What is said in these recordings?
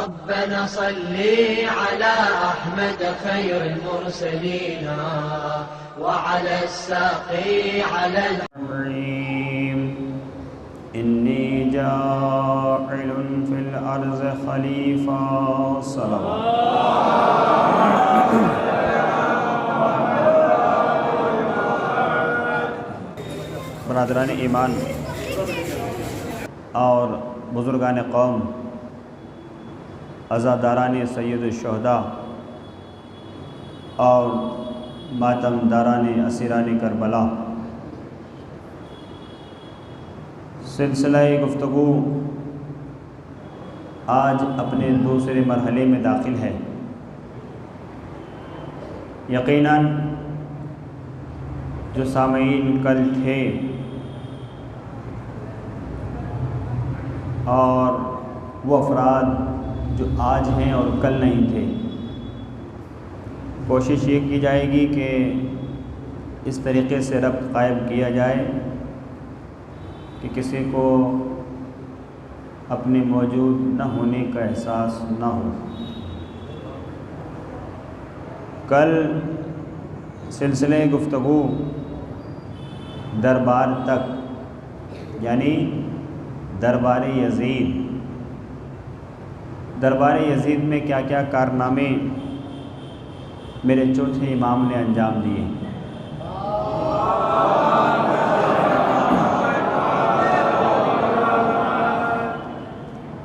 ربنا صل على أحمد خير المرسلين وعلى الساقي على الرحيم إني جاعل في الأرض خليفة صلوات برادران ایمان اور بزرگان قوم، عزاداران سید الشہداء اور ماتم داران اسیران کربلا، سلسلہ گفتگو آج اپنے دوسرے مرحلے میں داخل ہے۔ یقیناً جو سامعین کل تھے اور وہ افراد جو آج ہیں اور کل نہیں تھے، کوشش یہ کی جائے گی کہ اس طریقے سے ربط قائم کیا جائے کہ کسی کو اپنے موجود نہ ہونے کا احساس نہ ہو۔ کل سلسلے گفتگو دربار تک، یعنی دربار یزید، دربار یزید میں کیا کیا کارنامے میرے چوتھے امام نے انجام دیے،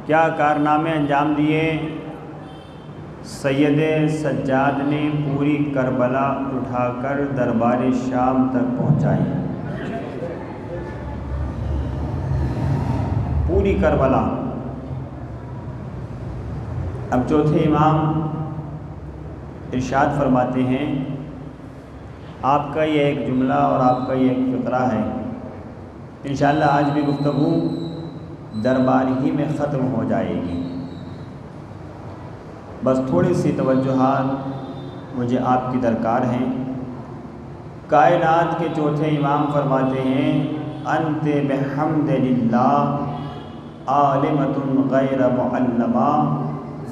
کیا کارنامے انجام دیے سید سجاد نے پوری کربلا اٹھا کر دربار شام تک پہنچائی، پوری کربلا۔ اب چوتھے امام ارشاد فرماتے ہیں، آپ کا یہ ایک جملہ اور آپ کا یہ ایک فقرہ ہے، انشاءاللہ آج بھی گفتگو دربار ہی میں ختم ہو جائے گی، بس تھوڑی سی توجہات مجھے آپ کی درکار ہیں۔ کائنات کے چوتھے امام فرماتے ہیں، انت بحمد للہ عالمۃ غیر معلمہ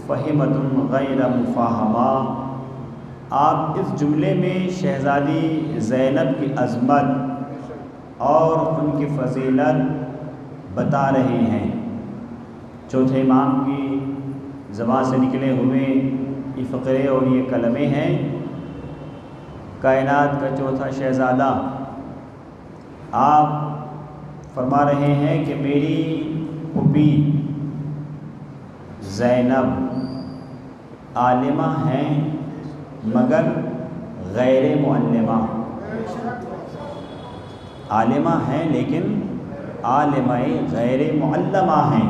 فہمۃ غیر مفاہمہ۔ آپ اس جملے میں شہزادی زینب کی عظمت اور ان کی فضیلت بتا رہے ہیں۔ چوتھے امام کی زبان سے نکلے ہوئے یہ فقرے اور یہ کلمے ہیں۔ کائنات کا چوتھا شہزادہ آپ فرما رہے ہیں کہ میری پھوپھی زینب عالمہ ہیں مگر غیر معلمہ، عالمہ ہیں لیکن عالمہ غیر معلمہ ہیں،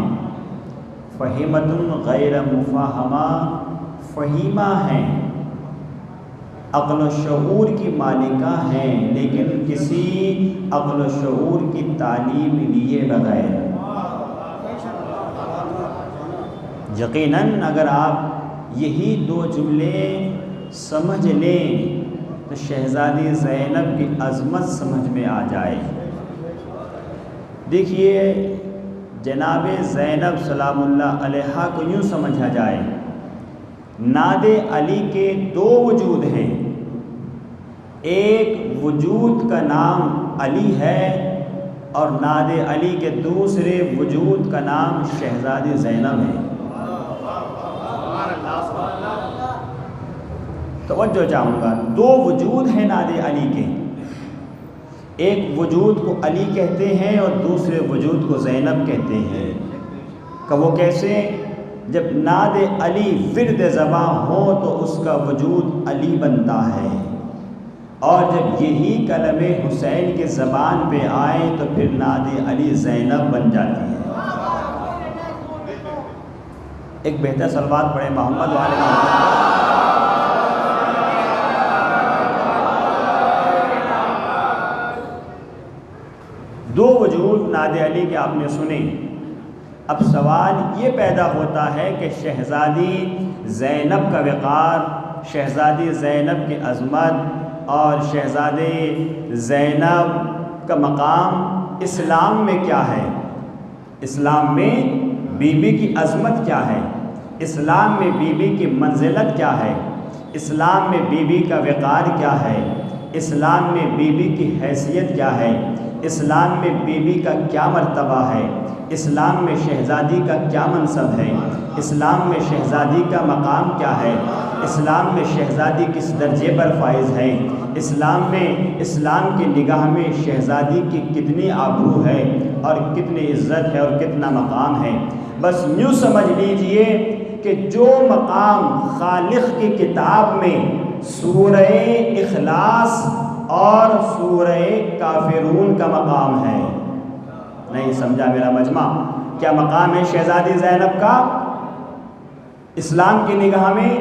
فہیمۃ غیر مفاہمہ، فہیمہ ہیں، عقل و شعور کی مالکہ ہیں لیکن کسی عقل و شعور کی تعلیم لیے بغیر۔ یقیناً اگر آپ یہی دو جملے سمجھ لیں تو شہزادی زینب کی عظمت سمجھ میں آ جائے۔ دیکھیے، جناب زینب سلام اللہ علیہا کو یوں سمجھا جائے، ناد علی کے دو وجود ہیں، ایک وجود کا نام علی ہے اور ناد علی کے دوسرے وجود کا نام شہزادی زینب ہے۔ توجہ چاہوں گا، دو وجود ہیں ناد علی کے، ایک وجود کو علی کہتے ہیں اور دوسرے وجود کو زینب کہتے ہیں۔ کہ وہ کیسے؟ جب ناد علی ورد زباں ہو تو اس کا وجود علی بنتا ہے، اور جب یہی کلمے حسین کے زبان پہ آئے تو پھر ناد علی زینب بن جاتی ہے۔ ایک بہتر صلوات پڑھے محمد والے محمد۔ دو وجود ناد علی کے آپ نے سنے۔ اب سوال یہ پیدا ہوتا ہے کہ شہزادی زینب کا وقار، شہزادی زینب کی عظمت اور شہزادے زینب کا مقام اسلام میں کیا ہے؟ اسلام میں بی بی کی عظمت کیا ہے؟ اسلام میں بیوی کی منزلت کیا ہے، اسلام میں بیوی کا وقار کیا ہے، اسلام میں بیوی کی حیثیت کیا ہے، اسلام میں بیوی کا کیا مرتبہ ہے، اسلام میں شہزادی کا کیا منصب ہے، اسلام میں شہزادی کا مقام کیا ہے، اسلام میں شہزادی کس درجے پر فائز ہے، اسلام کی نگاہ میں شہزادی کی کتنی آبرو ہے اور کتنی عزت ہے اور کتنا مقام ہے۔ بس یوں سمجھ لیجئے کہ جو مقام خالق کی کتاب میں سورہ اخلاص اور سورہ کافرون کا مقام ہے، نہیں سمجھا میرا مجمع؟ کیا مقام ہے شہزادی زینب کا؟ اسلام کی نگاہ میں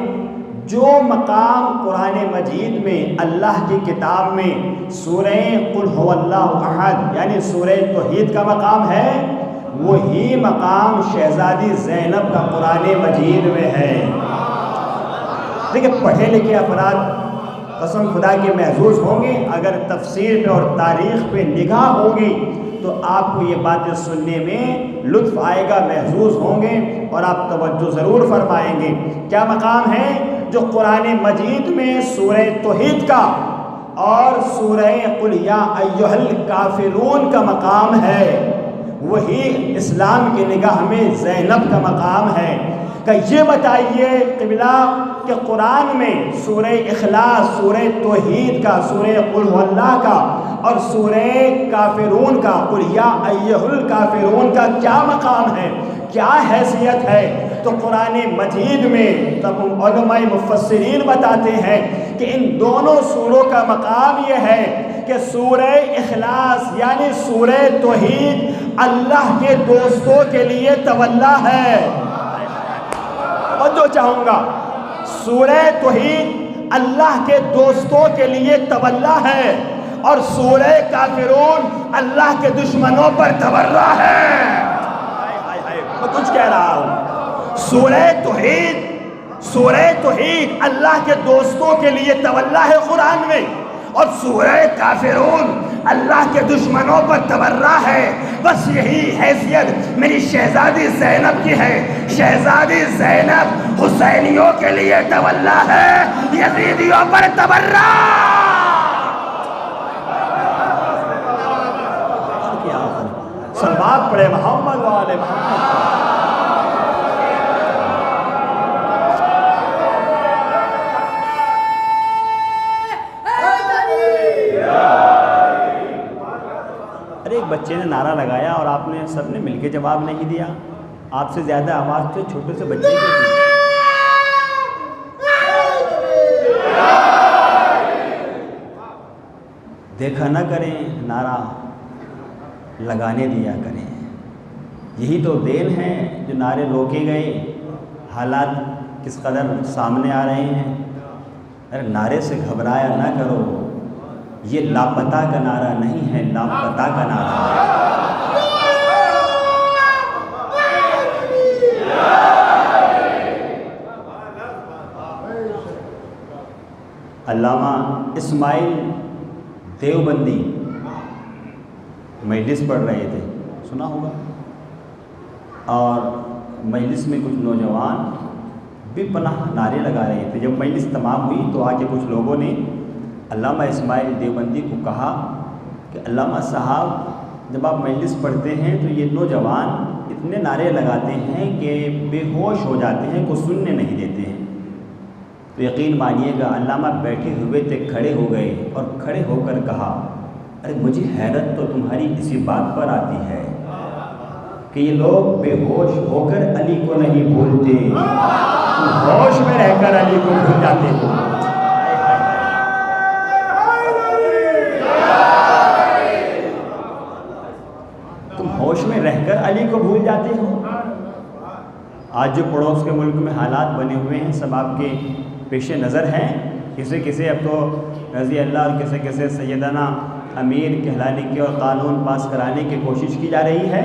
جو مقام قرآن مجید میں اللہ کی کتاب میں سورہ قل هو اللہ احد یعنی سورہ توحید کا مقام ہے، وہی مقام شہزادی زینب کا قرآن مجید میں ہے۔ دیکھیں پڑھے لکھے افراد قسم خدا کے محظوظ ہوں گے، اگر تفسیر پہ اور تاریخ پہ نگاہ ہوگی تو آپ کو یہ باتیں سننے میں لطف آئے گا، محظوظ ہوں گے اور آپ توجہ ضرور فرمائیں گے۔ کیا مقام ہے جو قرآن مجید میں سورہ توحید کا اور سورہ قل یا ایھا الکافرون کا مقام ہے، وہی اسلام کی نگاہ میں زینب کا مقام ہے۔ کہ یہ بتائیے قبلہ کہ قرآن میں سورہ اخلاص، سورہ توحید کا، سورہ قل هو اللہ کا اور سورہ کافرون کا، قل یا ایھا الکافرون کا کیا مقام ہے، کیا حیثیت ہے؟ تو قرآن مجید میں تب علماء مفسرین بتاتے ہیں کہ ان دونوں سوروں کا مقام یہ ہے کہ سورہ اخلاص یعنی سورہ توحید اللہ کے دوستوں کے لیے تولا ہے۔ اور جو چاہوں گا سورہ توحید اللہ کے دوستوں کے لیے تولا ہے اور سورہ کافرون اللہ کے دشمنوں پر تورا ہے۔ میں کچھ کہہ رہا ہوں، سورہ توحید اللہ کے دوستوں کے لیے تولا ہے قرآن میں، اور سورہ کافرون اللہ کے دشمنوں پر تورا ہے۔ بس یہی حیثیت میری شہزادی زینب کی ہے۔ شہزادی زینب حسینیوں کے لیے تولا ہے، یزیدیوں پر تورا۔ صلوات پڑھے محمد والے محمد۔ ایک بچے نے نعرہ لگایا اور آپ نے سب نے مل کے جواب نہیں دیا، آپ سے زیادہ آواز تو چھوٹے سے بچے کی تھی۔ دیکھا نہ کریں، نعرہ لگانے دیا کریں۔ یہی تو دین ہے جو نعرے روکے گئے، حالات کس قدر سامنے آ رہے ہیں۔ ارے نعرے سے گھبرایا نہ کرو، یہ لاپتہ کا نعرہ نہیں ہے، لاپتہ کا نعرہ ہے۔ علامہ اسماعیل دیوبندی مجلس پڑھ رہے تھے، سنا ہوگا، اور مجلس میں کچھ نوجوان بے پناہ نعرے لگا رہے تھے۔ جب مجلس تمام ہوئی تو آ کے کچھ لوگوں نے علامہ اسماعیل دیوبندی کو کہا کہ علامہ صاحب جب آپ مجلس پڑھتے ہیں تو یہ نوجوان اتنے نعرے لگاتے ہیں کہ بے ہوش ہو جاتے ہیں، کو سننے نہیں دیتے ہیں۔ تو یقین مانیے گا علامہ بیٹھے ہوئے تھے، کھڑے ہو گئے اور کھڑے ہو کر کہا، ارے مجھے حیرت تو تمہاری اسی بات پر آتی ہے کہ یہ لوگ بے ہوش ہو کر علی کو نہیں بھولتے، تم ہوش میں رہ کر علی کو بھول جاتے ہو۔ ہوش میں رہ کر علی کو بھول جاتے ہو۔ آج جو پڑوس کے ملک میں حالات بنے ہوئے ہیں سب آپ کے پیش نظر ہیں۔ کسی اب تو رضی اللہ اور کسی سیدنا امیر کہلانے کی اور قانون پاس کرانے کی کوشش کی جا رہی ہے۔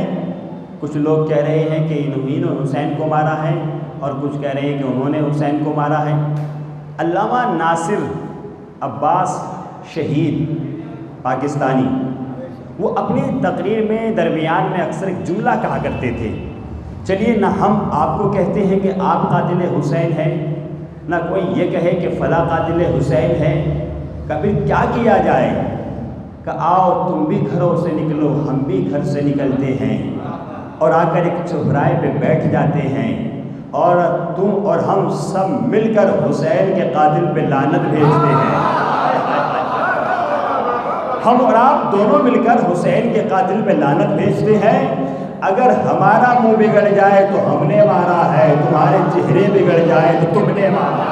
کچھ لوگ کہہ رہے ہیں کہ انہوں نے حسین کو مارا ہے اور کچھ کہہ رہے ہیں کہ انہوں نے حسین کو مارا ہے۔ علامہ ناصر عباس شہید پاکستانی، وہ اپنی تقریر میں درمیان میں اکثر ایک جملہ کہا کرتے تھے چلیے نہ ہم آپ کو کہتے ہیں کہ آپ قاتل حسین ہیں، نہ کوئی یہ کہے کہ فلاں قاتل حسین ہے، کبھی کیا کیا جائے کہ آؤ تم بھی گھروں سے نکلو، ہم بھی گھر سے نکلتے ہیں اور آ کر ایک چوراہے پہ بیٹھ جاتے ہیں اور تم اور ہم سب مل کر حسین کے قاتل پہ لعنت بھیجتے ہیں۔ ہم اور آپ دونوں مل کر حسین کے قاتل پہ لعنت بھیجتے ہیں۔ اگر ہمارا منہ بگڑ جائے تو ہم نے مارا ہے، تمہارے چہرے بگڑ جائے تو تم نے مارا ہے۔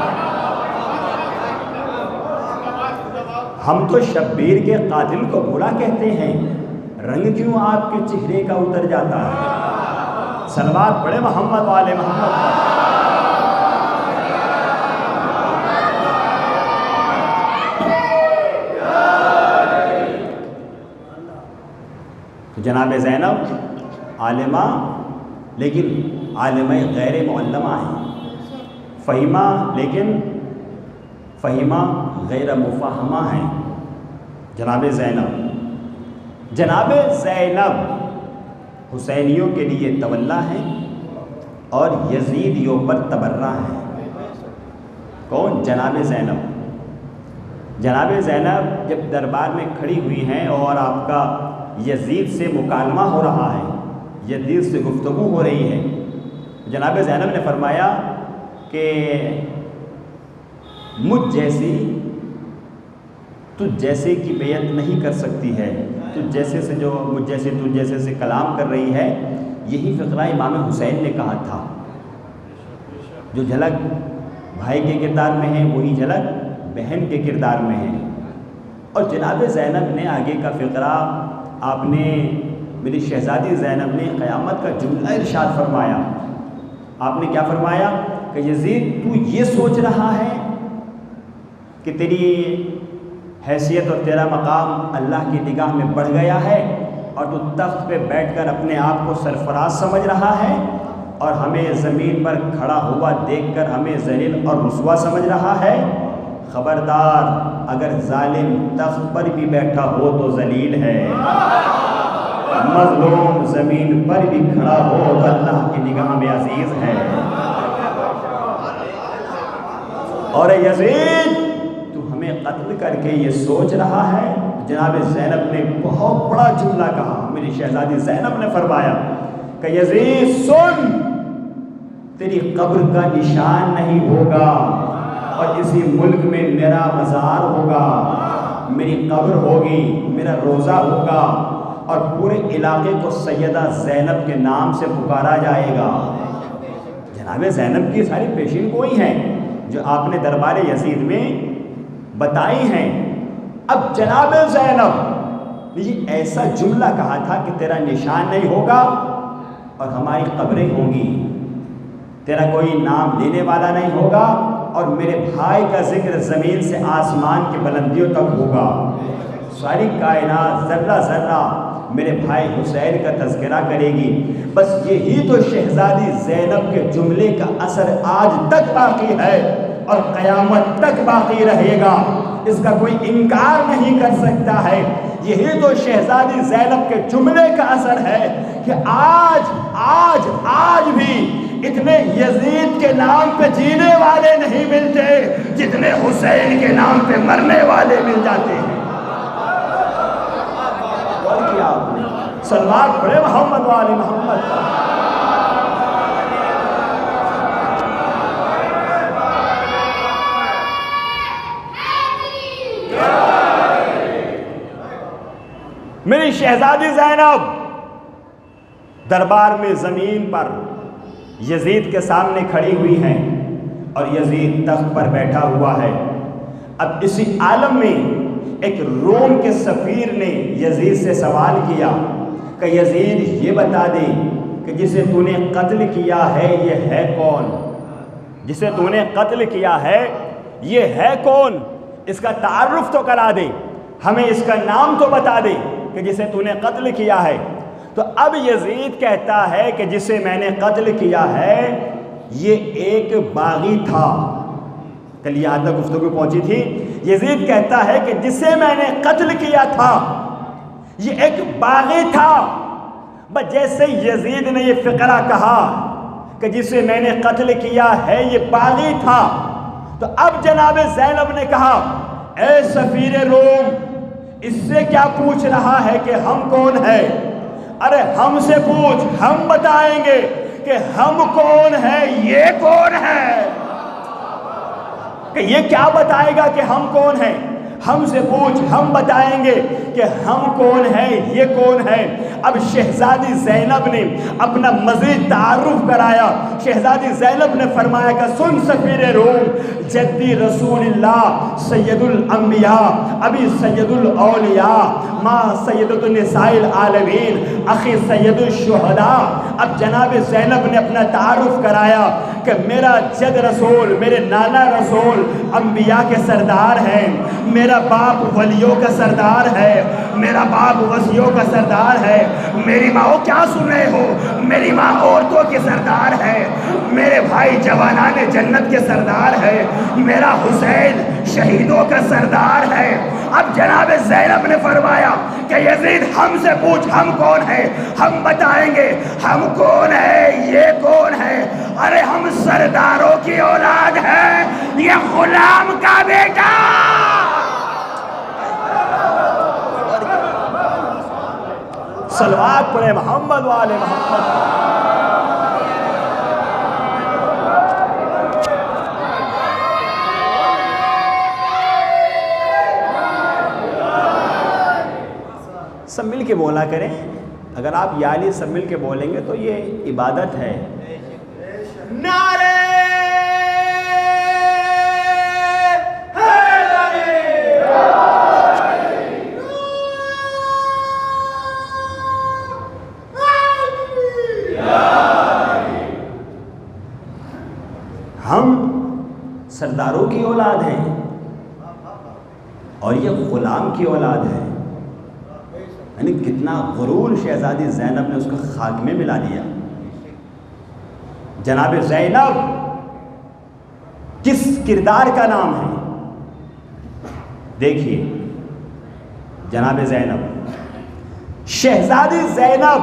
ہم تو شبیر کے قاتل کو برا کہتے ہیں، رنگ کیوں آپ کے چہرے کا اتر جاتا ہے؟ صلوات پڑھے محمد والے محمد پر۔ جناب زینب عالمہ، لیکن عالمہ غیر معلمہ ہیں، فہیمہ لیکن فہیمہ غیر مفہمہ ہیں۔ جناب زینب حسینیوں کے لیے تولا ہیں اور یزیدیوں پر تبرہ ہیں۔ کون؟ جناب زینب جب دربار میں کھڑی ہوئی ہیں اور آپ کا یزید سے مکالمہ ہو رہا ہے، یزید سے گفتگو ہو رہی ہے، جناب زینب نے فرمایا کہ مجھ جیسی تجھ جیسے کی بیعت نہیں کر سکتی ہے، تجھ جیسے سے جو مجھ جیسے تجھ جیسے سے کلام کر رہی ہے۔ یہی فقرہ امام حسین نے کہا تھا، جو جھلک بھائی کے کردار میں ہے وہی جھلک بہن کے کردار میں ہے۔ اور جناب زینب نے آگے کا فقرہ آپ نے، میری شہزادی زینب نے قیامت کا جملہ ارشاد فرمایا۔ آپ نے کیا فرمایا کہ یزید تو یہ سوچ رہا ہے کہ تیری حیثیت اور تیرا مقام اللہ کی نگاہ میں بڑھ گیا ہے اور تو تخت پہ بیٹھ کر اپنے آپ کو سرفراز سمجھ رہا ہے اور ہمیں زمین پر کھڑا ہوا دیکھ کر ہمیں ذلیل اور رسوا سمجھ رہا ہے۔ خبردار، اگر ظالم تخت پر بھی بیٹھا ہو تو ذلیل ہے، مظلوم زمین پر بھی کھڑا ہو تو اللہ کی نگاہ میں عزیز ہے۔ اور یزید تو ہمیں قتل کر کے یہ سوچ رہا ہے؟ جناب زینب نے بہت بڑا جملہ کہا، میری شہزادی زینب نے فرمایا کہ یزید سن، تیری قبر کا نشان نہیں ہوگا اور اسی ملک میں میرا مزار ہوگا، میری قبر ہوگی، میرا روزہ ہوگا اور پورے علاقے کو سیدہ زینب کے نام سے پکارا جائے گا۔ جناب زینب کی ساری پیشین گوئی ہیں جو آپ نے دربار یزید میں بتائی ہیں۔ اب جناب زینب نے یہ ایسا جملہ کہا تھا کہ تیرا نشان نہیں ہوگا اور ہماری قبریں ہوں گی، تیرا کوئی نام لینے والا نہیں ہوگا اور میرے بھائی کا ذکر زمین سے آسمان کی بلندیوں تک ہوگا۔ ساری کائنات ذرہ ذرہ میرے بھائی حسین کا تذکرہ کرے گی۔ بس یہی تو شہزادی زینب کے جملے کا اثر آج تک باقی ہے اور قیامت تک باقی رہے گا، اس کا کوئی انکار نہیں کر سکتا ہے۔ یہی تو شہزادی زینب کے جملے کا اثر ہے کہ آج بھی اتنے یزید کے نام پہ جینے والے نہیں ملتے جتنے حسین کے نام پہ مرنے والے مل جاتے ہیں۔ اور کیا آپ نے صلوات پڑھے محمد والے محمد پر۔ میری شہزادی زینب دربار میں زمین پر یزید کے سامنے کھڑی ہوئی ہیں اور یزید تخت پر بیٹھا ہوا ہے۔ اب اسی عالم میں ایک روم کے سفیر نے یزید سے سوال کیا کہ یزید یہ بتا دے کہ جسے تو نے قتل کیا ہے یہ ہے کون؟ جسے تو نے قتل کیا ہے یہ ہے کون؟ اس کا تعارف تو کرا دے، ہمیں اس کا نام تو بتا دے کہ جسے تو نے قتل کیا ہے۔ تو اب یزید کہتا ہے کہ جسے میں نے قتل کیا ہے یہ ایک باغی تھا۔ کل یہاں تک گفتگو پہنچی تھی۔ یزید کہتا ہے کہ جسے میں نے قتل کیا تھا یہ ایک باغی تھا بس جیسے یزید نے یہ فقرہ کہا کہ جسے میں نے قتل کیا ہے یہ باغی تھا، تو اب جناب زینب نے کہا اے سفیر روم، اس سے کیا پوچھ رہا ہے کہ ہم کون ہیں؟ ارے ہم سے پوچھ، ہم بتائیں گے کہ ہم کون ہیں، یہ کون ہے؟ کہ یہ کیا بتائے گا کہ ہم کون ہیں؟ ہم سے پوچھ، ہم بتائیں گے کہ ہم کون ہیں، یہ کون ہے؟ اب شہزادی زینب نے اپنا مزید تعارف کرایا۔ شہزادی زینب نے فرمایا کہ سن سفیر روم، جدی رسول اللہ سید الانبیاء، ابھی سید الاولیاء، ماں سیدۃ النساء العالمین، اخی سید الشہداء۔ اب جناب زینب نے اپنا تعارف کرایا کہ میرا جد رسول، میرے نانا رسول انبیاء کے سردار ہیں، میرا باپ ولیوں کا سردار ہے، میرا باپ وصیوں کا سردار ہے، میری ماں کیا سن رہے ہو، میری ماں عورتوں کے سردار ہے، میرے بھائی جوانان جنت کے سردار ہے، میرا حسین شہیدوں کا سردار ہے۔ اب جناب زینب نے فرمایا کہ یزید ہم سے پوچھ، ہم کون ہیں؟ ہم بتائیں گے ہم کون ہیں، یہ کون ہے؟ ارے ہم سرداروں کی اولاد ہیں، یہ غلام کا بیٹا۔ صلوات پڑھے محمد والے محمد۔ سب مل کے بولا کریں، اگر آپ یا علی سب مل کے بولیں گے تو یہ عبادت ہے۔ نعرے ہم سرداروں کی اولاد ہیں اور یہ غلام کی اولاد ہے۔ یعنی کتنا غرور شہزادی زینب نے اس کو خاک میں ملا دیا۔ جناب زینب کس کردار کا نام ہے؟ دیکھیے جناب زینب، شہزادی زینب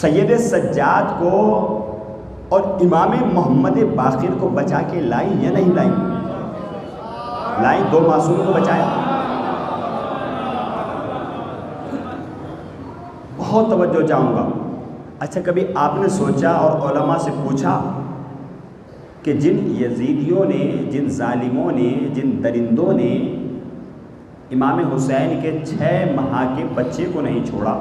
سید سجاد کو اور امام محمد باقر کو بچا کے لائی یا نہیں لائی؟ لائی، دو معصوموں کو بچایا۔ بہت توجہ چاہوں گا۔ اچھا کبھی آپ نے سوچا اور علماء سے پوچھا کہ جن یزیدیوں نے، جن ظالموں نے، جن درندوں نے امام حسین کے 6 ماہ کے بچے کو نہیں چھوڑا،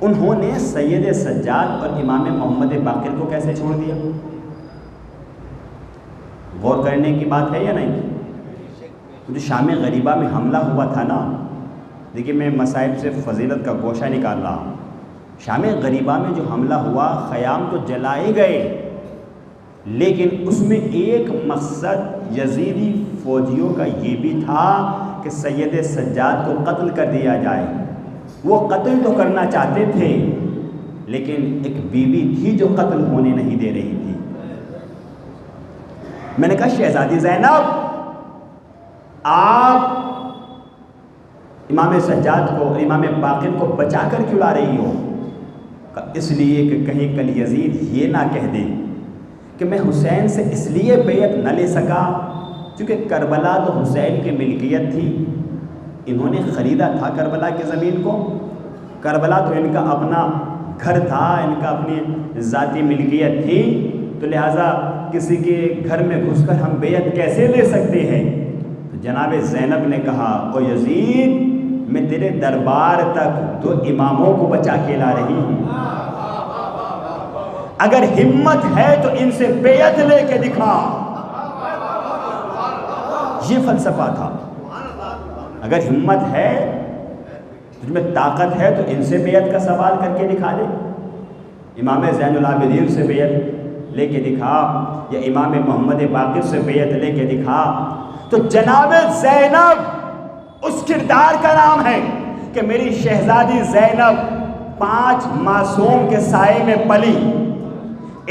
انہوں نے سید سجاد اور امام محمد باقر کو کیسے چھوڑ دیا؟ غور کرنے کی بات ہے یا نہیں؟ جو شام غریبہ میں حملہ ہوا تھا نا، دیکھیے میں مصائب سے فضیلت کا گوشہ نکال رہا ہوں۔ شام غریبہ میں جو حملہ ہوا، خیام تو جلائے گئے، لیکن اس میں ایک مقصد یزیدی فوجیوں کا یہ بھی تھا کہ سید سجاد کو قتل کر دیا جائے۔ وہ قتل تو کرنا چاہتے تھے، لیکن ایک بیوی تھی جو قتل ہونے نہیں دے رہی تھی۔ میں نے کہا شہزادی زینب، آپ امام سجاد کو، امام باقر کو بچا کر کیوں لا رہی ہو؟ اس لیے کہ کہیں کل یزید یہ نہ کہہ دے کہ میں حسین سے اس لیے بیعت نہ لے سکا کیونکہ کربلا تو حسین کی ملکیت تھی، انہوں نے خریدا تھا کربلا کی زمین کو، کربلا تو ان کا اپنا گھر تھا، ان کا اپنی ذاتی ملکیت تھی، تو لہٰذا کسی کے گھر میں گھس کر ہم بیعت کیسے لے سکتے ہیں؟ تو جناب زینب نے کہا او یزید، میں تیرے دربار تک 2 اماموں کو بچا کے لا رہی ہوں، اگر ہمت ہے تو ان سے بیعت لے کے دکھا۔ یہ فلسفہ تھا، اگر ہمت ہے، تجھ میں طاقت ہے تو ان سے بیعت کا سوال کر کے دکھا دے، امام زین العابدین سے بیعت لے کے دکھا یا امام محمد باقر سے بیعت لے کے دکھا۔ تو جناب زینب اس کردار کا نام ہے کہ میری شہزادی زینب 5 معصوم کے سائے میں پلی،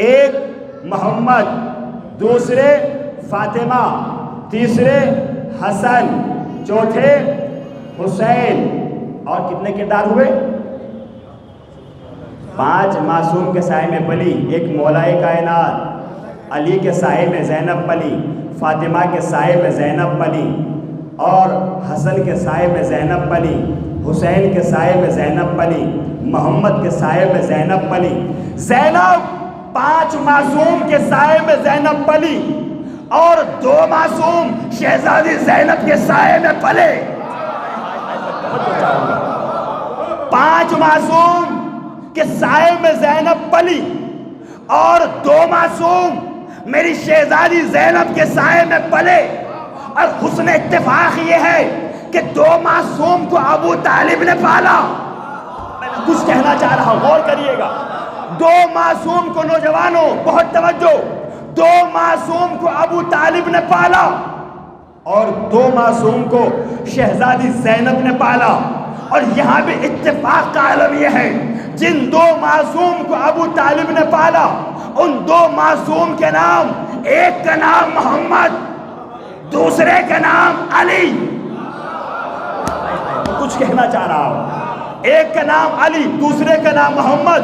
ایک محمد، دوسرے فاطمہ، تیسرے حسن، چوتھے حسین، اور کتنے کردار ہوئے؟ 5 معصوم کے سائے میں پلی، ایک مولائے کائنات، علی کے سائے میں زینب پلی، فاطمہ کے سائے میں زینب پلی، اور حسن کے سائے میں زینب پلی، حسین کے سائے میں زینب پلی، محمد کے سائے میں زینب پلی۔ زینب 5 معصوم کے سائے میں زینب پلی اور 2 معصوم شہزادی زینب کے سائے میں پلے۔ 5 معصوم کے سائے میں زینب پلی اور 2 معصوم میری شہزادی زینب کے سائے میں پلے۔ اور حسن اتفاق یہ ہے کہ 2 معصوم کو ابو طالب نے پالا۔ میں کچھ کہنا چاہ رہا ہوں، غور کریے گا۔ 2 معصوم کو، نوجوانوں بہت توجہ، 2 معصوم کو ابو طالب نے پالا اور 2 معصوم کو شہزادی زینب نے پالا۔ اور یہاں بھی اتفاق کا عالم یہ ہے، جن 2 معصوم کو ابو طالب نے پالا ان 2 معصوم کے نام، ایک کا نام محمد، دوسرے کا نام علی۔ کچھ کہنا چاہ رہا ہوں، ایک کا نام علی، دوسرے کا نام محمد۔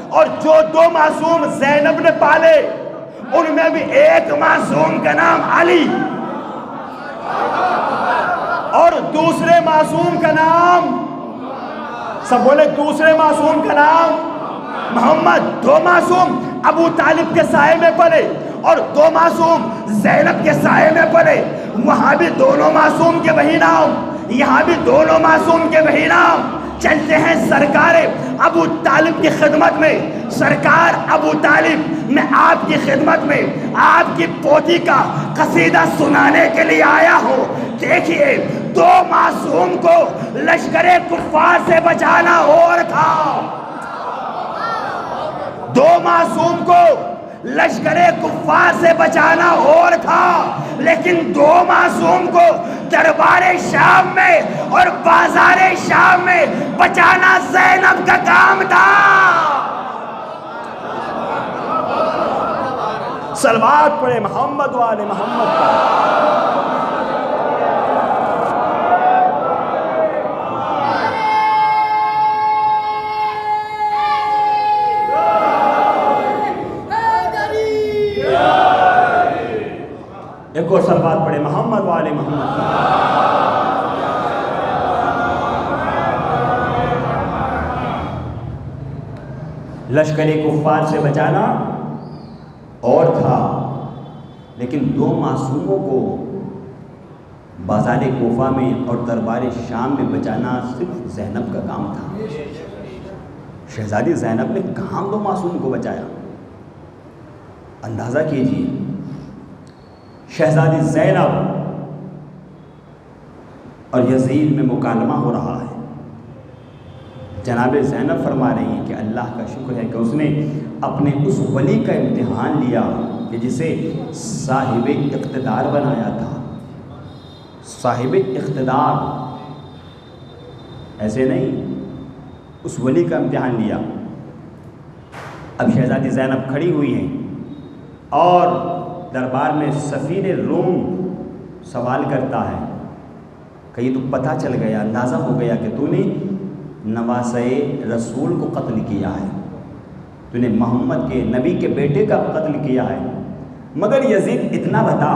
اور جو 2 معصوم زینب نے پالے ان میں بھی ایک معصوم کا نام علی اور دوسرے معصوم کا نام، سب بولے، دوسرے معصوم کا نام محمد۔ 2 معصوم ابو طالب کے سائے میں پلے اور 2 معصوم زینب کے سائے میں پلے۔ وہاں بھی دونوں معصوم کے وہی نام، یہاں بھی دونوں معصوم کے وہی نام۔ چلتے ہیں سرکار ابو طالب کی خدمت میں۔ سرکار ابو طالب، میں آپ کی خدمت میں آپ کی پوتی کا قصیدہ سنانے کے لیے آیا ہوں۔ دیکھیے، 2 معصوم کو لشکر کفار سے بچانا اور تھا، 2 معصوم کو لشکر کفار سے بچانا اور تھا، لیکن 2 معصوم کو دربار شام میں اور بازار شام میں بچانا زینب کا کام تھا۔ صلوات پڑھے محمد و آل محمد پر۔ ایک اور صلوات پڑھے محمد و آل محمد پر۔ لشکر کفار سے بچانا اور تھا، لیکن 2 معصوموں کو بازار کوفہ میں اور دربار شام میں بچانا صرف زینب کا کام تھا۔ شہزادی زینب نے کہاں 2 معصوم کو بچایا؟ اندازہ کیجیے، شہزادی زینب اور یزید میں مکالمہ ہو رہا ہے۔ جناب زینب فرما رہی ہیں کہ اللہ کا شکر ہے کہ اس نے اپنے اس ولی کا امتحان لیا کہ جسے صاحب اقتدار بنایا تھا۔ صاحب اقتدار، ایسے نہیں، اس ولی کا امتحان لیا۔ اب شہزادی زینب کھڑی ہوئی ہیں اور دربار میں سفیر روم سوال کرتا ہے کہ یہ تو پتہ چل گیا، اندازہ ہو گیا کہ تو نے نواسے رسول کو قتل کیا ہے، تو نے محمد کے، نبی کے بیٹے کا قتل کیا ہے، مگر یزید اتنا بتا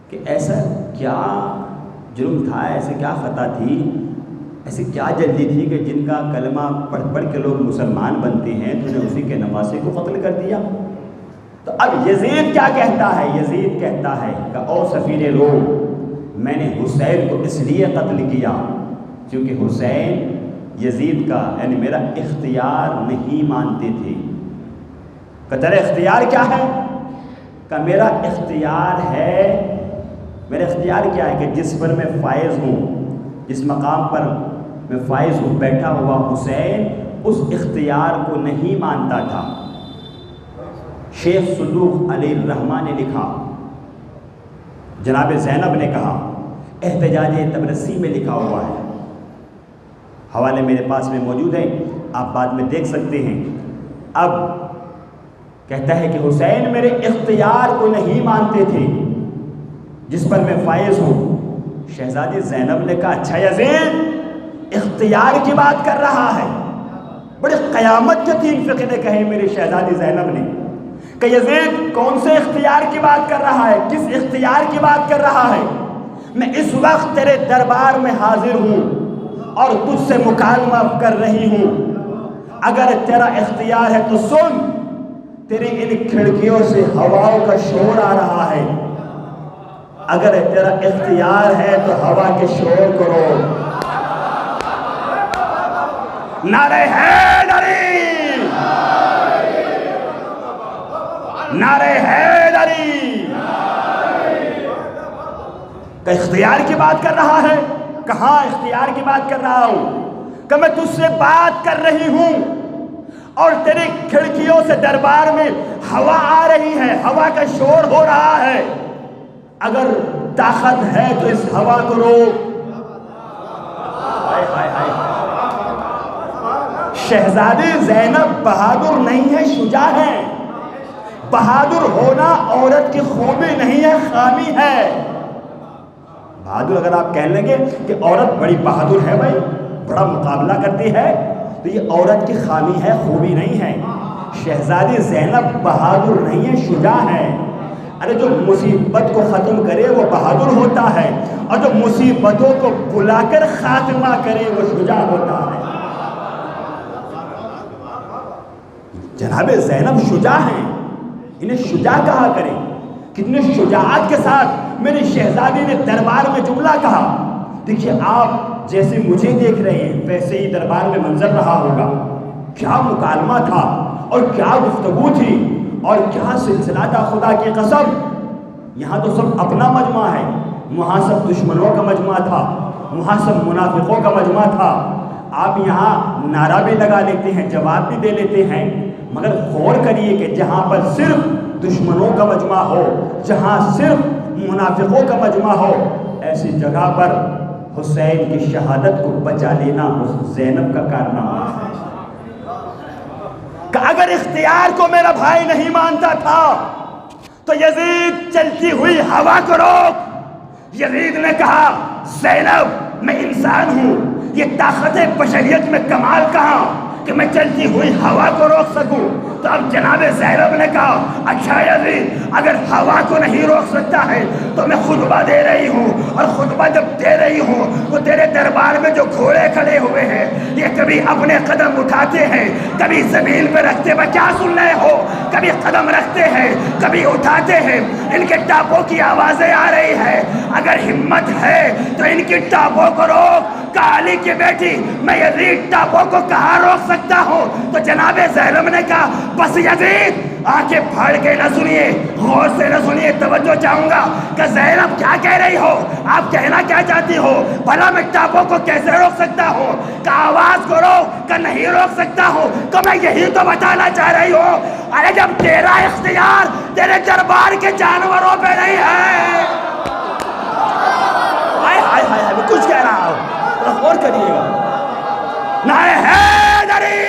کہ ایسا کیا جرم تھا، ایسے کیا خطا تھی، ایسی کیا جلدی تھی کہ جن کا کلمہ پڑھ پڑھ کے لوگ مسلمان بنتے ہیں، تو نے اسی کے نواسے کو قتل کر دیا۔ تو اب یزید کیا کہتا ہے؟ یزید کہتا ہے کہ او سفیر روم، میں نے حسین کو اس لیے قتل کیا کیونکہ حسین یزید کا یعنی میرا اختیار نہیں مانتے تھے۔ کہ تیرا اختیار کیا ہے؟ کہ میرا اختیار ہے، میرا اختیار کیا ہے کہ جس پر میں فائز ہوں، جس مقام پر میں فائز ہوں، بیٹھا ہوا حسین اس اختیار کو نہیں مانتا تھا۔ شیخ صدوق علیہ الرحمٰن نے لکھا، جناب زینب نے کہا، احتجاج تبرسی میں لکھا ہوا ہے، حوالے میرے پاس میں موجود ہیں، آپ بعد میں دیکھ سکتے ہیں۔ اب کہتا ہے کہ حسین میرے اختیار کو نہیں مانتے تھے جس پر میں فائز ہوں۔ شہزادی زینب نے کہا، اچھا یزید، اختیار کی بات کر رہا ہے. بڑے قیامت کے 3 فقرے کہے میری شہزادی زینب نے کہ یزید کون سے اختیار کی بات کر رہا ہے, کس اختیار کی بات کر رہا ہے؟ میں اس وقت تیرے دربار میں حاضر ہوں اور تجھ سے مکالمہ کر رہی ہوں. اگر تیرا اختیار ہے تو سن, تیری ان کھڑکیوں سے ہواؤں کا شور آ رہا ہے. اگر تیرا اختیار ہے تو ہوا کے شور کرو. نعرہ حیدری, نعرہ حیدری. کہ اختیار کی بات کر رہا ہے. کہاں اختیار کی بات کر رہا ہوں؟ کہ میں تجھ سے بات کر رہی ہوں اور تیری کھڑکیوں سے دربار میں ہوا آ رہی ہے, ہوا کا شور ہو رہا ہے. اگر طاقت ہے تو اس ہوا کو روک. شہزادی زینب بہادر نہیں ہے, شجاع ہے. بہادر ہونا عورت کی خوبی نہیں ہے, خامی ہے. بہادر اگر آپ کہہ لیں گے کہ عورت بڑی بہادر ہے, بھائی بڑا مقابلہ کرتی ہے, تو یہ عورت کی خامی ہے, خوبی نہیں ہے. شہزادی زینب بہادر نہیں ہے, شجاع ہے. ارے جو مصیبت کو ختم کرے وہ بہادر ہوتا ہے, اور جو مصیبتوں کو بلا کر خاتمہ کرے وہ شجاع ہوتا ہے. جناب زینب شجاع ہیں, انہیں شجاع کہا کریں. کتنے شجاعت کے ساتھ میری شہزادی نے دربار میں جملہ کہا. دیکھیے آپ جیسے مجھے دیکھ رہے ہیں ویسے ہی دربار میں منظر رہا ہوگا. کیا مکالمہ تھا اور کیا گفتگو تھی اور کیا سلسلہ تھا. خدا کی قسم, یہاں تو سب اپنا مجمع ہے, وہاں سب دشمنوں کا مجمع تھا, وہاں سب منافقوں کا مجمع تھا. آپ یہاں نعرہ بھی لگا لیتے ہیں, جواب بھی دے لیتے ہیں, مگر غور کریے کہ جہاں پر صرف دشمنوں کا مجمع ہو, جہاں صرف منافقوں کا مجمع ہو, ایسی جگہ پر حسین کی شہادت کو بچا لینا زینب کا کارنامہ ہے. کہ اگر اختیار کو میرا بھائی نہیں مانتا تھا تو یزید چلتی ہوئی ہوا کو روک. یزید نے کہا زینب میں انسان ہوں, یہ طاقت بشریت میں کمال کہاں کہ میں چلتی ہوئی ہوا کو روک سکوں. تو اب جناب زینب نے کہا اچھا یزید اگر ہوا کو نہیں روک سکتا ہے تو میں خطبہ دے رہی ہوں, اور خطبہ جب دے رہی ہوں تو تیرے دربار میں جو گھوڑے کھڑے ہوئے ہیں یہ کبھی اپنے قدم اٹھاتے ہیں, کبھی زمین پہ رکھتے ہوئے, کیا سن رہے ہو, کبھی قدم رکھتے ہیں کبھی اٹھاتے ہیں. ان کے ٹاپوں کی آوازیں آ رہی ہے. اگر ہمت ہے تو ان کی ٹاپوں کو روک. علی کی بیٹی میں یزید ٹاپوں کو کہاں روک سکتا ہوں؟ تو جناب زینب نے کہا بس یزید آنکھیں پھاڑ کے نہ سنیے, غور سے نہ سنیے, توجہ چاہوں گا کہ زینب کیا کہہ رہی ہو, آپ کہنا کیا چاہتی ہو. بھلا میں ٹاپوں کو کیسے روک سکتا ہوں؟ کہ آواز کو روک, کہ نہیں روک سکتا ہوں. تو میں یہی تو بتانا چاہ رہی ہوں, ارے جب تیرا اختیار تیرے دربار کے جانوروں پہ نہیں ہے. میں کچھ کہہ رہا ہوں, غور کریے گا. نعرہ حیدری,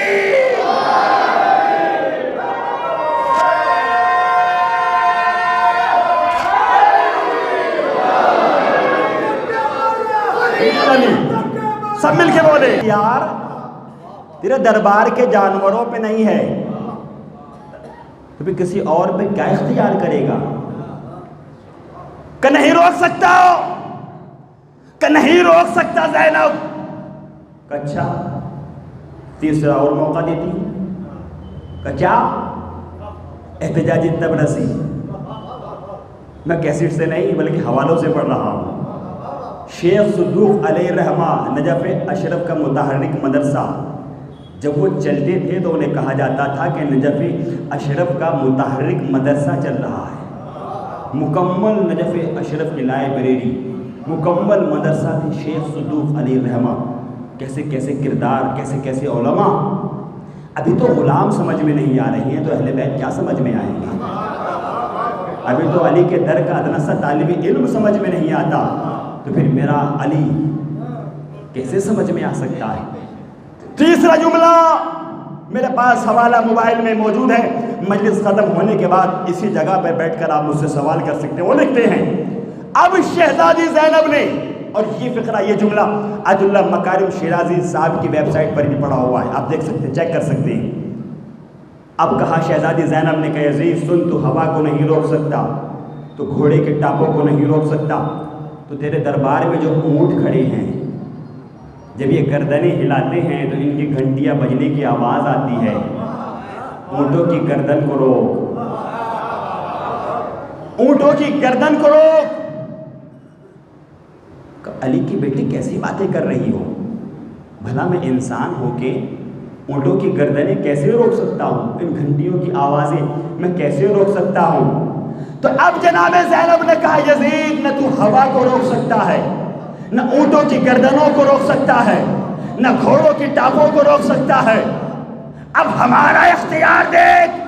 سب مل کے بولے یار تیرے دربار کے جانوروں پہ نہیں ہے تو پھر کسی اور پہ کیا اختیار کرے گا؟ کہ نہیں روک سکتا ہو, کہ نہیں روک سکتا زینب. اچھا تیسرا اور موقع دیتی ہوں. کہ کیا احتجاجی تبرسی, میں کیسٹ سے نہیں بلکہ حوالوں سے پڑھ رہا ہوں. شیخ صدوق علیہ رحمہ نجف اشرف کا متحرک مدرسہ, جب وہ چلتے تھے تو انہیں کہا جاتا تھا کہ نجف اشرف کا متحرک مدرسہ چل رہا ہے. مکمل نجف اشرف کی لائبریری, مکمل مدرسہ تھی شیخ صدوق علیہ رحمہ. کیسے کیسے کردار, کیسے کیسے علماء. ابھی تو غلام سمجھ میں نہیں آ رہی ہیں تو اہل بیت کیا سمجھ میں آئیں گے؟ ابھی تو علی کے در کا ادنا سا طالب علم سمجھ میں نہیں آتا تو پھر میرا علی کیسے سمجھ میں آ سکتا ہے؟ تیسرا جملہ میرے پاس حوالہ موبائل میں موجود ہے, مجلس ختم ہونے کے بعد اسی جگہ پہ بیٹھ کر آپ مجھ سے سوال کر سکتے ہیں. وہ لکھتے ہیں اب شہزادی زینب نے اور یہ فقرہ، یہ جملہ عید اللہ مکارم شیرازی صاحب کی ویب سائٹ پر بھی پڑا ہوا ہے، آپ دیکھ سکتے ہیں، چیک کر سکتے ہیں۔ اب کہا شہزادی زینب نے کہ یزید سن، تو ہوا کو نہیں روک سکتا، تو گھوڑے کے ٹاپوں کو نہیں روک سکتا، تو تیرے دربار میں جو اونٹ کھڑے ہیں جب یہ گردنیں ہلاتے ہیں تو ان کی گھنٹیاں بجنے کی آواز آتی ہے، اونٹوں کی گردن کو روک، اونٹوں کی گردن کو روک۔ علی کی بیٹی کیسی باتیں کر رہی ہو، بھلا میں انسان ہو کے اونٹوں کی گردنیں کیسے روک سکتا ہوں، ان گھنٹیوں کی آوازیں میں کیسے روک سکتا ہوں؟ تو اب جناب زینب نے کہا یزید نہ تو ہوا کو روک سکتا ہے، نہ اونٹوں کی گردنوں کو روک سکتا ہے، نہ گھوڑوں کی ٹاپوں کو روک سکتا ہے، اب ہمارا اختیار دیکھ۔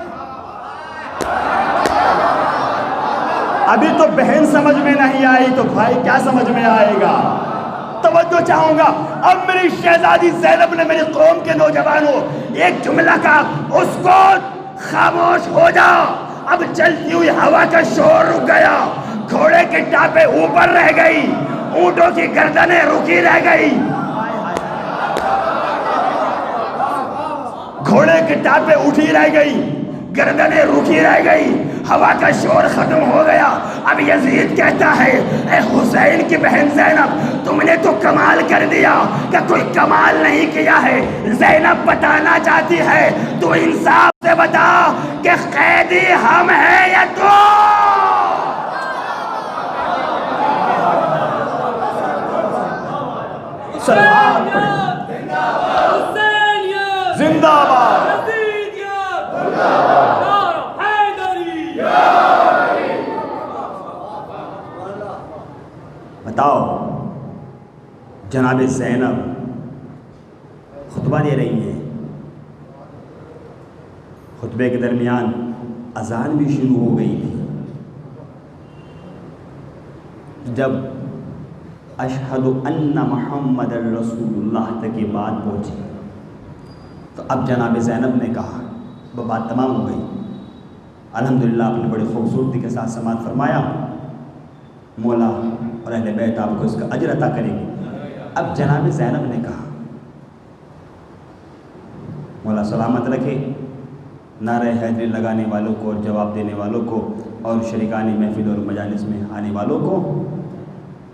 ابھی تو بہن سمجھ میں نہیں آئی تو بھائی کیا سمجھ میں آئے گا؟ توجہ چاہوں گا۔ اب میری شہزادی زینب نے میری قوم کے نوجوانوں ایک جملہ کہا، اس کو خاموش ہو جا۔ اب چلتی ہوئی ہوا کا شور رک گیا، گھوڑے کی ٹاپیں اوپر رہ گئی، اونٹوں کی گردنیں رکی رہ گئی، گھوڑے کی ٹاپیں اٹھی رہ گئی، گردنیں رکی رہ گئی، ہوا کا شور ختم ہو گیا۔ اب یزید کہتا ہے اے حسین کی بہن زینب، تم نے تو کمال کر دیا، کہ کوئی کمال نہیں کیا ہے۔ زینب بتانا چاہتی ہے تو انصاف سے بتا کہ قیدی ہم ہیں یا تو؟ سلام زندہ باد، بتاؤ جناب زینب خطبہ دے رہی ہیں، خطبے کے درمیان اذان بھی شروع ہو گئی تھی۔ جب اشہد ان محمد رسول اللہ تک یہ بات پہنچی تو اب جناب زینب نے کہا، وہ بات تمام ہو گئی، الحمدللہ آپ نے بڑی خوبصورتی کے ساتھ سماعت فرمایا، مولا اور اہل بیت آپ کو اس کا اجر عطا کریں گے۔ اب جناب زینب نے کہا، مولا سلامت رکھے نعرہ حیدری لگانے والوں کو اور جواب دینے والوں کو اور شریکان محفل اور مجالس میں آنے والوں کو،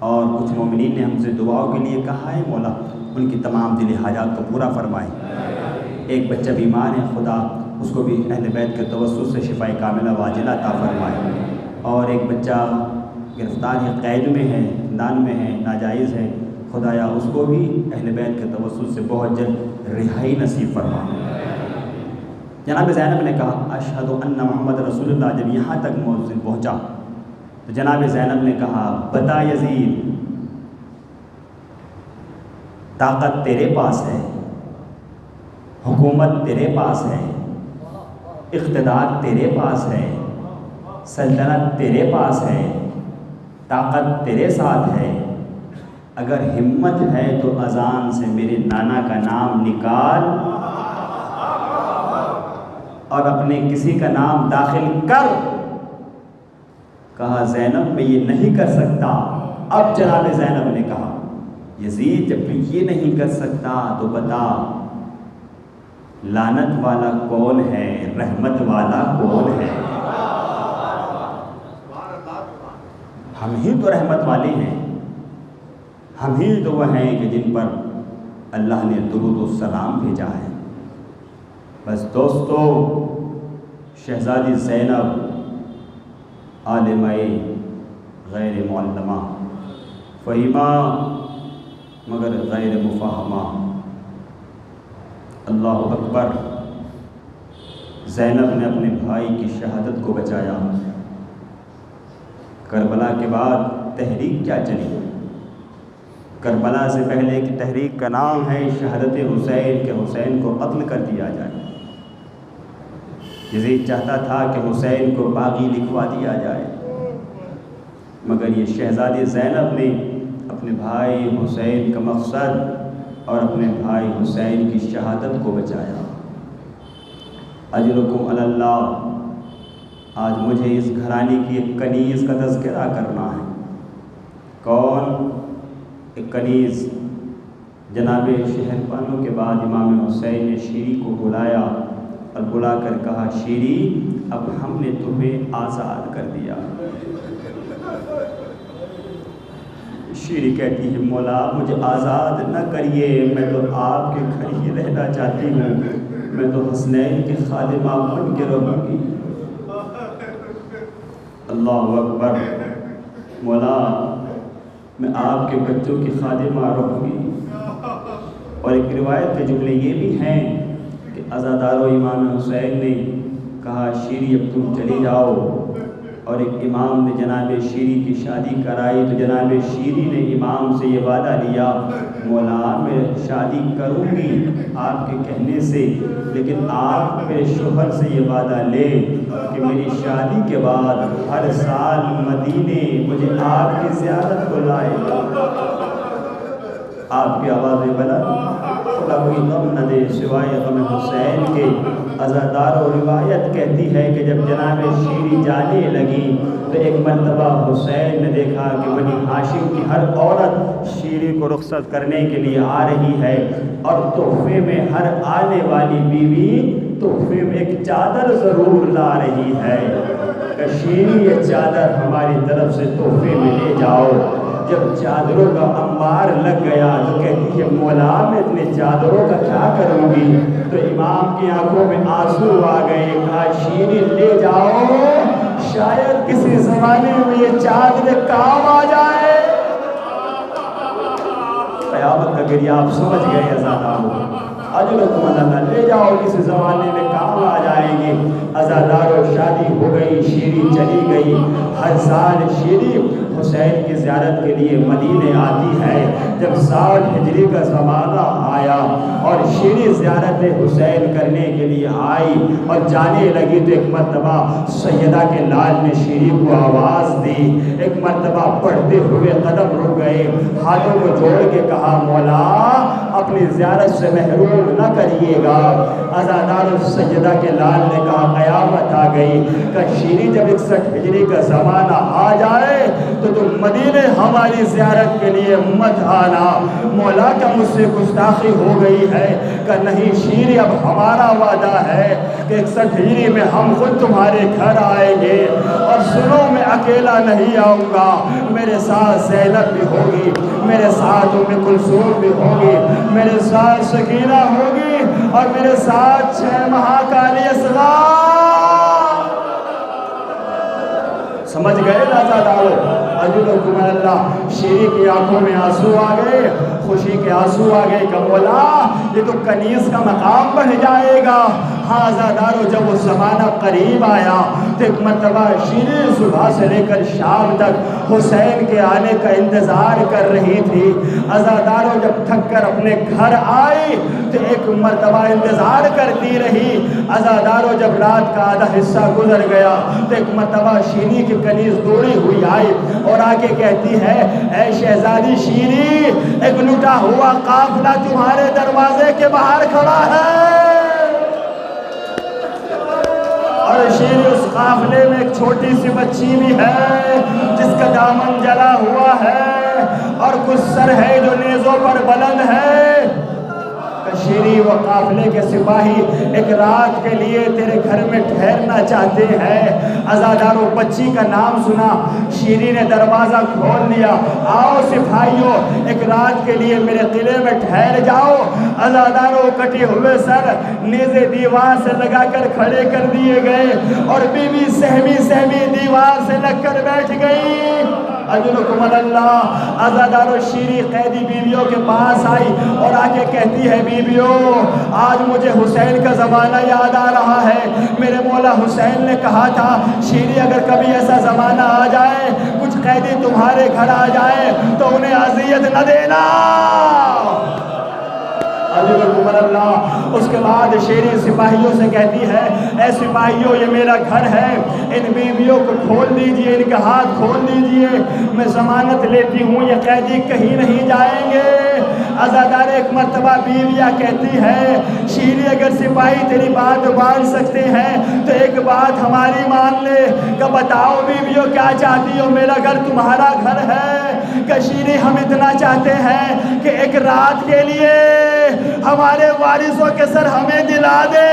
اور کچھ مومنین نے ہم سے دعاؤں کے لیے کہا ہے، مولا ان کی تمام دلی حاجات کو پورا فرمائے۔ ایک بچہ بیمار ہے، خدا اس کو بھی اہل بیت کے توسط سے شفاء کاملہ واجلہ عطا فرمائے، اور ایک بچہ گرفتار ہے، قید میں ہے، زندان میں ہے، ناجائز ہے، خدایا اس کو بھی اہل بیت کے توسط سے بہت جلد رہائی نصیب فرما۔ جناب زینب نے کہا اشہد ان محمد رسول اللہ۔ جب یہاں تک مؤذن پہنچا تو جناب زینب نے کہا، بتا یزید طاقت تیرے پاس ہے، حکومت تیرے پاس ہے، اقتدار تیرے پاس ہے، سلطنت تیرے پاس ہے، طاقت تیرے ساتھ ہے، اگر ہمت ہے تو اذان سے میرے نانا کا نام نکال اور اپنے کسی کا نام داخل کر۔ کہا زینب میں یہ نہیں کر سکتا۔ اب جناب زینب نے کہا یزید جب میں یہ نہیں کر سکتا تو بتا لعنت والا کون ہے، رحمت والا کون ہے؟ ہم ہی تو رحمت والے ہیں، ہم ہی تو وہ ہیں کہ جن پر اللہ نے درود و سلام بھیجا ہے۔ بس دوستو، شہزادی زینب عالمہ غیر معلمہ، فہیمہ مگر غیر مفہمہ، اللہ اکبر، زینب نے اپنے بھائی کی شہادت کو بچایا۔ کربلا کے بعد تحریک کیا چلی؟ کربلا سے پہلے کی تحریک کا نام ہے شہادت حسین، کہ حسین کو قتل کر دیا جائے۔ یزید چاہتا تھا کہ حسین کو باغی لکھوا دیا جائے، مگر یہ شہزادی زینب نے اپنے بھائی حسین کا مقصد اور اپنے بھائی حسین کی شہادت کو بچایا۔ اجرکم علی اللہ۔ آج مجھے اس گھرانے کی ایک کنیز کا تذکرہ کرنا ہے۔ کون؟ ایک کنیز جناب شہربانو کے بعد امام حسین نے شیری کو بلایا اور بلا کر کہا شیری اب ہم نے تمہیں آزاد کر دیا۔ شیری کہتی ہے مولا مجھے آزاد نہ کریے، میں تو آپ کے گھر ہی رہنا چاہتی ہوں، میں تو حسنین کے خادمہ بن کے رہوں گی۔ اللہ اکبر، مولا میں آپ کے بچوں کی خادمہ رہوں گی۔ اور ایک روایت کے جملے یہ بھی ہیں کہ عزادارو امام حسین نے کہا شیری اب تم چلی جاؤ، اور ایک امام نے جناب شیری کی شادی کرائی تو جناب شیری نے امام سے یہ وعدہ لیا مولا میں شادی کروں گی آپ کے کہنے سے، لیکن آپ میرے شوہر سے یہ وعدہ لے کہ میری شادی کے بعد ہر سال مدینے مجھے آپ کی زیارت کو لائے گا۔ آپ کی آوازیں بلند، خدا کوئی غم نہ دے سوائے غم حسین کے۔ عزادار و روایت کہتی ہے کہ جب جناب شیری جانے لگی تو ایک مرتبہ حسین نے دیکھا کہ بنی ہاشم کی ہر عورت شیری کو رخصت کرنے کے لیے آ رہی ہے، اور تحفے میں ہر آنے والی بیوی تحفے میں ایک چادر ضرور لا رہی ہے کہ شیری یہ چادر ہماری طرف سے تحفے میں لے جاؤ۔ جب چادروں کا انبار لگ گیا تو کہتی ہے مولا میں اتنے چادروں کا کیا کروں گی؟ تو امام کی آنکھوں میں آنسو آ گئے، کہا شیری لے جاؤ، شاید کسی زمانے میں یہ چادر کام آ جائے۔ قیامت کا گریہ آپ سمجھ گئے عزادارو، اجرکم اللہ، لے جاؤ کسی زمانے میں کام آ جائیں گے۔ عزادارو شادی ہو گئی، شیری چلی گئی۔ ہر سال شیری حسین کی زیارت کے لیے مدینے آتی ہے۔ جب 60 ہجری کا زمانہ آیا اور شیری زیارت حسین کرنے کے لیے آئی اور جانے لگی تو ایک مرتبہ سیدہ کے لال نے شیری کو آواز دی، ایک مرتبہ پڑھتے ہوئے قدم رک گئے، ہاتھوں کو جوڑ کے کہا مولا اپنی زیارت سے محروم نہ کریے گا۔ عزادار سیدہ کے لال نے کہا قیامت آ گئی کہ شیری جب 61 ہجری کا زمانہ آ جائے تو تم مدینے ہماری زیارت کے لیے مت آنا۔ مولا کا مجھ سے گستاخی ہو گئی ہے کہ نہیں شیری اب ہمارا وعدہ ہے کہ 61 ہجری میں ہم خود تمہارے گھر آئیں گے، اور سنو میں اکیلا نہیں آؤں گا، میرے ساتھ زینب بھی ہوگی، میرے ساتھ ام کلثوم بھی ہوگی، میرے ساتھ سکینہ ہوگی، اور میرے ساتھ 6 ماہ کا علی اصغر۔ سمجھ گئے عزادارو، اجرکم اللہ۔ شیری کی آنکھوں میں آنسو آ گئے، خوشی کے آنسو آ گئے کہ مولا یہ تو کنیز کا مقام بڑھ جائے گا۔ ہاں عزادارو جب وہ زمانہ قریب آیا تو ایک مرتبہ شیری صبح سے لے کر شام تک حسین کے آنے کا انتظار کر رہی تھی۔ عزادارو جب تھک کر اپنے گھر آئی تو ایک مرتبہ انتظار کرتی رہی۔ عزادارو جب رات کا آدھا حصہ گزر گیا تو ایک مرتبہ شیری کی کنیز دوڑی ہوئی آئی اور آگے کہتی ہے اے شہزادی شیری ایک لٹا ہوا قافلہ تمہارے دروازے کے باہر کھڑا ہے۔ اور شیری اس قافلے میں ایک چھوٹی سی بچی بھی ہے جس کا دامن جلا ہوا ہے اور کچھ سر ہے جو نیزوں پر بلند ہے۔ شیری و قافلے کے سپاہی ایک رات کے لیے تیرے گھر میں ٹھہرنا چاہتے ہیں۔ عزادارو بچی کا نام سنا، شیری نے دروازہ کھول لیا، آؤ سپاہیوں ایک رات کے لیے میرے قلعے میں ٹھہر جاؤ۔ عزادارو کٹے ہوئے سر نیزے دیوار سے لگا کر کھڑے کر دیے گئے اور بی بی سہمی سہمی دیوار سے لگ کر بیٹھ گئی۔ اجرکم اللہ۔ عزادارو شیری قیدی بیویوں کے پاس آئی اور آگے کہتی ہے بیویوں آج مجھے حسین کا زمانہ یاد آ رہا ہے، میرے مولا حسین نے کہا تھا شیری اگر کبھی ایسا زمانہ آ جائے کچھ قیدی تمہارے گھر آ جائے تو انہیں اذیت نہ دینا۔ اجرکم اللہ۔ اس کے بعد شیری سپاہیوں سے کہتی ہے اے سپاہیوں یہ میرا گھر ہے، ان بیویوں کو کھول دیجئے، ان کے ہاتھ کھول دیجئے، میں ضمانت لیتی ہوں یہ قیدی کہیں نہیں جائیں گے۔ عزادار ایک مرتبہ بیویاں کہتی ہے شیری اگر سپاہی تیری بات مان سکتے ہیں تو ایک بات ہماری مان لے کہ بتاؤ بیویوں کیا چاہتی ہو، میرا گھر تمہارا گھر ہے کہ شیری ہم اتنا چاہتے ہیں کہ ایک رات کے لیے ہمارے وارثوں کے سر ہمیں دلا دے۔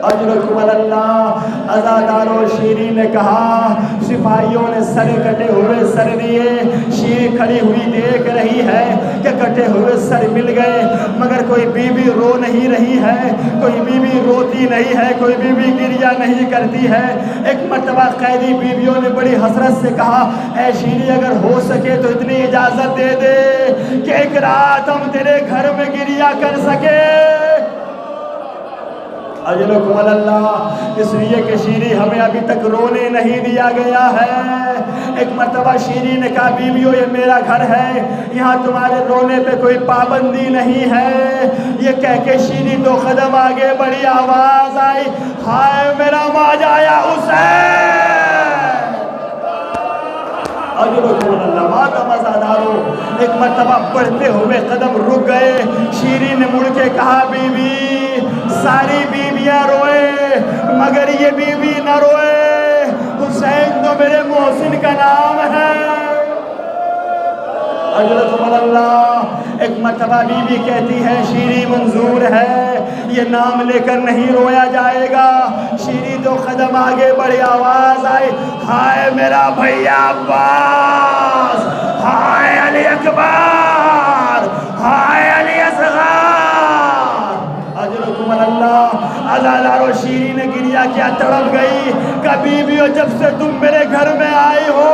اجرکم اللہ۔ عزادارو شیری نے کہا، سپاہیوں نے سر کٹے ہوئے سر دیے، شیری کھڑی ہوئی دیکھ رہی ہے کہ کٹے ہوئے سر مل گئے، مگر کوئی بی بی رو نہیں رہی ہے، کوئی بی بی روتی نہیں ہے، کوئی بی بی گریہ نہیں کرتی ہے۔ ایک مرتبہ قیدی بیویوں نے بڑی حسرت سے کہا، اے شیری اگر ہو سکے تو اتنی اجازت دے دے کہ ایک رات ہم تیرے گھر میں گریہ کر سکے۔ اجرکم اللہ۔ اس لیے کہ شیری ہمیں ابھی تک رونے نہیں دیا گیا ہے۔ ایک مرتبہ شیری نے کہا بیویوں یہ میرا گھر ہے، یہاں تمہارے رونے پہ کوئی پابندی نہیں ہے۔ یہ کہہ کے شیری 2 قدم آگے بڑی، آواز آئی، ہائے میرا ماجا یا حسین۔ اجرکم اللہ۔ ماتم عزادارو ایک مرتبہ بڑھتے ہوئے قدم رک گئے۔ شیری نے مڑ کے کہا بی بی ساری بیویاں روئے مگر یہ بی بی نہ روئے، حسین تو میرے محسن کا نام ہے۔ اجرکم اللہ۔ ایک مرتبہ بی بی کہتی ہے شیری منظور ہے، یہ نام لے کر نہیں رویا جائے گا۔ شیری 2 قدم آگے بڑی، آواز آئی، ہائے میرا بھیا عباس، ہائے علی اکبر، ہائے علی اصغر۔ اجرکم اللہ۔ عزادارو شیری نے گریہ کیا، تڑپ گئی کہ بیویوں جب سے تم میرے گھر میں آئی ہو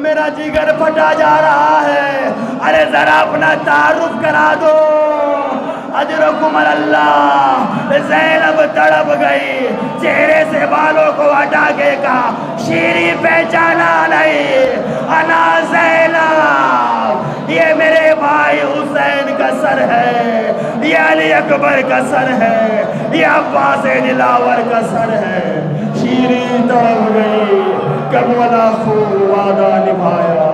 میرا جگر پھٹا جا رہا ہے، ارے ذرا اپنا تعارف کرا دو۔ اجرکم اللہ۔ زینب تڑپ گئی، چہرے سے بالوں کو ہٹا کے کہا شیری پہچانا نہیں، انا زینب، یہ میرے بھائی حسین کا سر ہے، یہ علی اکبر کا سر ہے، یہ عباس دلاور کا سر ہے۔ شیری تڑپ گئی کہ مولا خوب وعدہ نبھایا۔